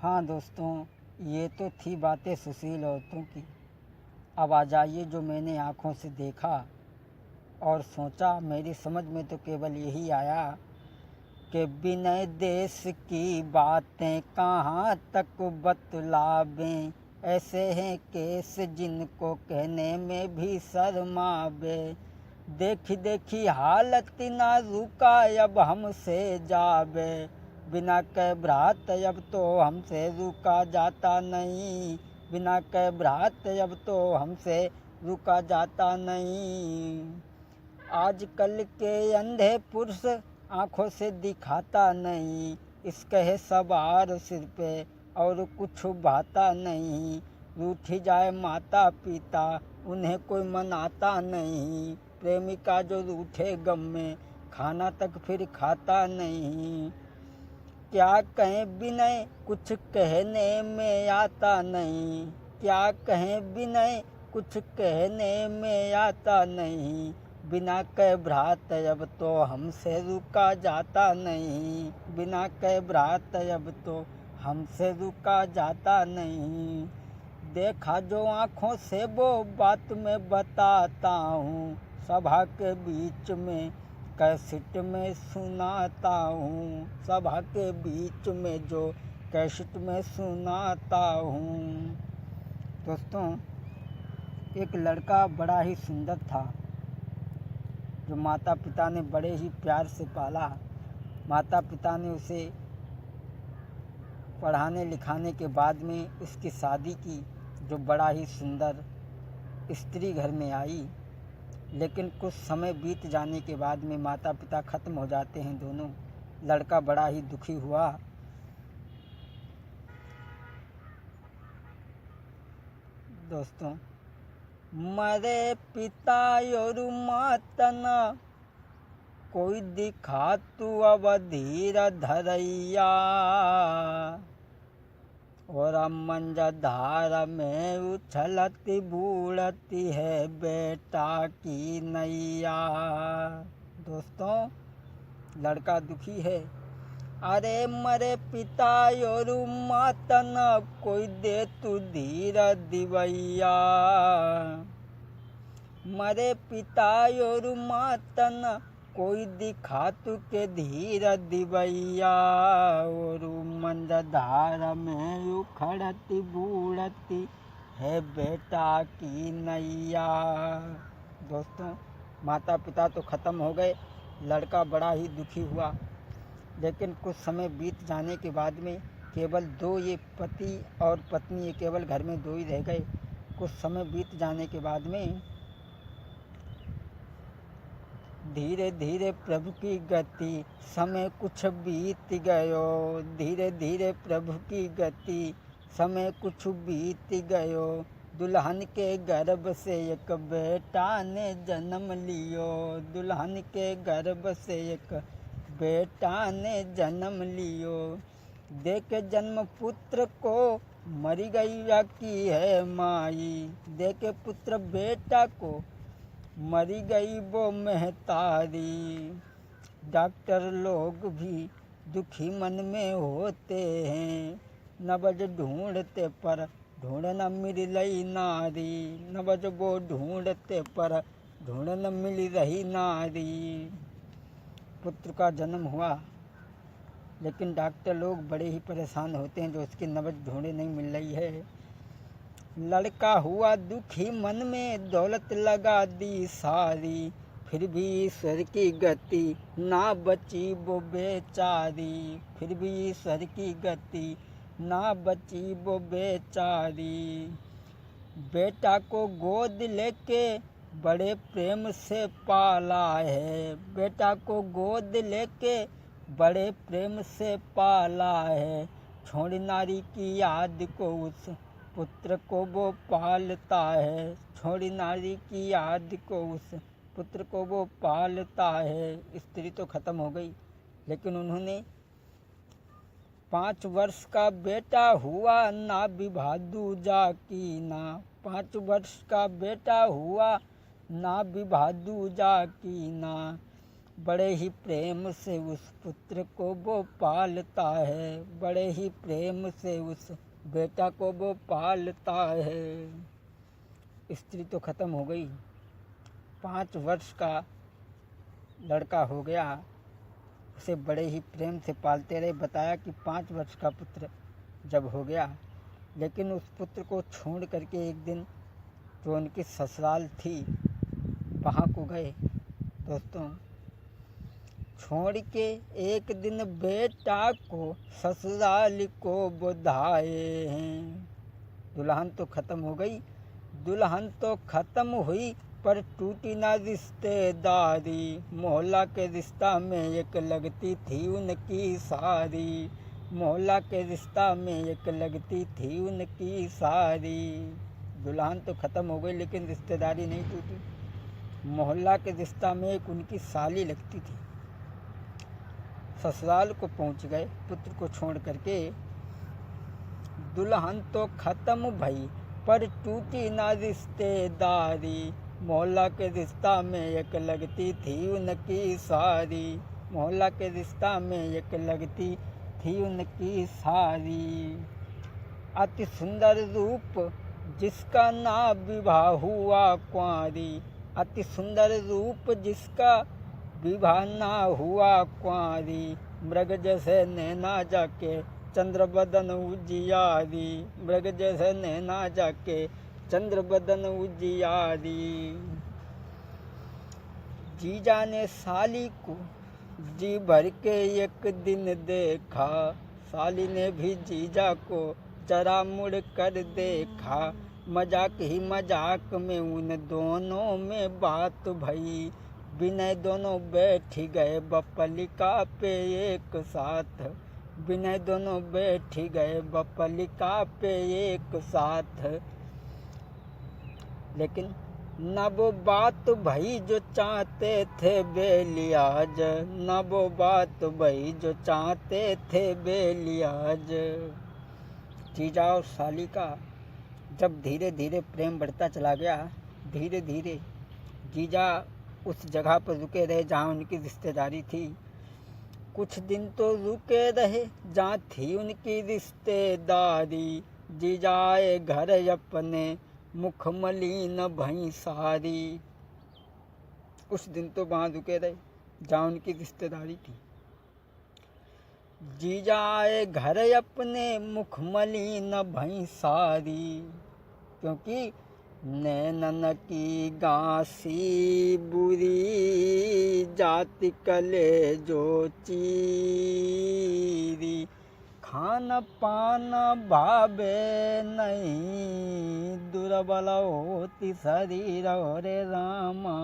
हाँ दोस्तों, ये तो थी बातें सुशील औरतों की। अब आ जाइए जो मैंने आँखों से देखा और सोचा, मेरी समझ में तो केवल यही आया कि विनय देश की बातें कहाँ तक बतलावें। ऐसे हैं केस जिनको कहने में भी शर्मावे। देखी देखी हालत ना रुका अब हमसे जावे। बिना कह भ्रात अब तो हमसे रुका जाता नहीं। बिना कह भ्रात अब तो हमसे रुका जाता नहीं। आजकल के अंधे पुरुष आँखों से दिखाता नहीं। इसके है सवार सिर पे और कुछ भाता नहीं। रूठी जाए माता पिता उन्हें कोई मनाता नहीं। प्रेमिका जो रूठे गम में खाना तक फिर खाता नहीं। क्या कहें विनय कुछ कहने में आता नहीं। क्या कहें विनय कुछ कहने में आता नहीं। बिना कह भ्रात अब तो हमसे रुका जाता नहीं। बिना कह भ्रात अब तो हमसे रुका जाता नहीं। देखा जो आँखों से वो बात मैं बताता हूँ। सभा के बीच में कैसेट में सुनाता हूँ। सभा के बीच में जो कैसेट में सुनाता हूँ। दोस्तों, एक लड़का बड़ा ही सुंदर था जो माता पिता ने बड़े ही प्यार से पाला। माता पिता ने उसे पढ़ाने लिखाने के बाद में उसकी शादी की, जो बड़ा ही सुंदर स्त्री घर में आई। लेकिन कुछ समय बीत जाने के बाद में माता पिता ख़त्म हो जाते हैं दोनों। लड़का बड़ा ही दुखी हुआ। दोस्तों, मरे पिता और माता न कोई दिखा तू अब धीर धरैया। और मंजधार में उछलती बूढ़ती है बेटा की नैया। दोस्तों, लड़का दुखी है। अरे मरे पिता और माता न कोई दे तू धीर दिवैया। मरे पिता और माता न कोई दिखा तू के धीर दिवैया। और मंदधार में उखड़ती बूढ़ती है बेटा की नैया। दोस्तों, माता पिता तो ख़त्म हो गए। लड़का बड़ा ही दुखी हुआ। लेकिन कुछ समय बीत जाने के बाद में केवल दो, ये पति और पत्नी, ये केवल घर में दो ही रह गए। कुछ समय बीत जाने के बाद में धीरे धीरे प्रभु की गति समय कुछ बीत गयो। धीरे धीरे प्रभु की गति समय कुछ बीत गयो। दुल्हन के गर्भ से एक बेटा ने जन्म लियो। दुल्हन के गर्भ से एक बेटा ने जन्म लियो। देख जन्म पुत्र को मरी गई की है माई। देख पुत्र बेटा को मरी गई वो महतारी। डॉक्टर लोग भी दुखी मन में होते हैं। नबज ढूंढते पर ढूंढ न मिल रही नारी। नबज वो ढूंढते पर ढूंढ न मिल रही नारी। पुत्र का जन्म हुआ, लेकिन डॉक्टर लोग बड़े ही परेशान होते हैं जो उसकी नबज ढूंढे नहीं मिल रही है। लड़का हुआ दुखी मन में, दौलत लगा दी सारी। फिर भी ईश्वर की गति ना बची वो बेचारी। फिर भी ईश्वर की गति ना बची वो बेचारी। बेटा को गोद लेके बड़े प्रेम से पाला है। बेटा को गोद लेके बड़े प्रेम से पाला है। छोड़ी नारी की याद को उस पुत्र को वो पालता है। छोड़ी नारी की याद को उस पुत्र को वो पालता है। स्त्री तो ख़त्म हो गई, लेकिन उन्होंने 5 वर्ष का बेटा हुआ ना विवाह दूजा की ना। 5 वर्ष का बेटा हुआ ना विवाह दूजा की ना। बड़े ही प्रेम से उस पुत्र को वो पालता है, बड़े ही प्रेम से उस बेटा को वो पालता है। स्त्री तो ख़त्म हो गई, 5 वर्ष का लड़का हो गया, उसे बड़े ही प्रेम से पालते रहे। बताया कि 5 वर्ष का पुत्र जब हो गया, लेकिन उस पुत्र को छोड़ करके एक दिन जो उनकी ससुराल थी वहाँ को गए। दोस्तों, छोड़ के एक दिन बेटा को ससुराल को बुधाए हैं। दुल्हन तो ख़त्म हो गई, दुल्हन तो ख़त्म हुई, पर टूटी ना रिश्तेदारी। मोहल्ला के रिश्ता में एक लगती थी उनकी सारी, मोहल्ला के रिश्ता में एक लगती थी उनकी सारी। दुल्हन तो ख़त्म हो गई लेकिन रिश्तेदारी नहीं टूटी। मोहल्ला के रिश्ता में एक उनकी साली लगती थी। ससुराल को पहुंच गए पुत्र को छोड़ करके। दुल्हन तो ख़त्म भई पर टूटी ना रिश्तेदारी। मोहल्ला के रिश्ता में एक लगती थी उनकी सारी, मोहल्ला के रिश्ता में एक लगती थी उनकी सारी। अति सुंदर रूप जिसका ना विवाह हुआ कुंवारी, अति सुंदर रूप जिसका विवाह ना हुआ कुंवारी। मृग जैसे नैना जाके चंद्र बदन उजियारी, मृग जैसे नैना जाके चंद्र बदन उजियारी। जीजा ने साली को जी भर के एक दिन देखा, साली ने भी जीजा को जरा मुड़ कर देखा। मजाक ही मजाक में उन दोनों में बात भई, विनय दोनों बैठ गए बपलिका पे एक साथ, विनय दोनों बैठ गए बपलिका पे एक साथ। लेकिन न वो बात भई जो चाहते थे बेलियाज, न वो बात भई जो चाहते थे बेलियाज। जीजा और साली का जब धीरे धीरे प्रेम बढ़ता चला गया, धीरे धीरे जीजा उस जगह पर रुके रहे जहाँ उनकी रिश्तेदारी थी। कुछ दिन तो रुके रहे जहाँ थी उनकी रिश्तेदारी। जीजा आए घर अपने मुख मलिन भई सारी। उस दिन तो वहाँ रुके रहे जहाँ उनकी रिश्तेदारी थी। जीजा आए घर अपने मुख मलिन भई सारी, क्योंकि नैनन की गांसी बुरी जाति कले जो चीरी। खान पान भावे नहीं दुर्बल होती शरीर रे रामा,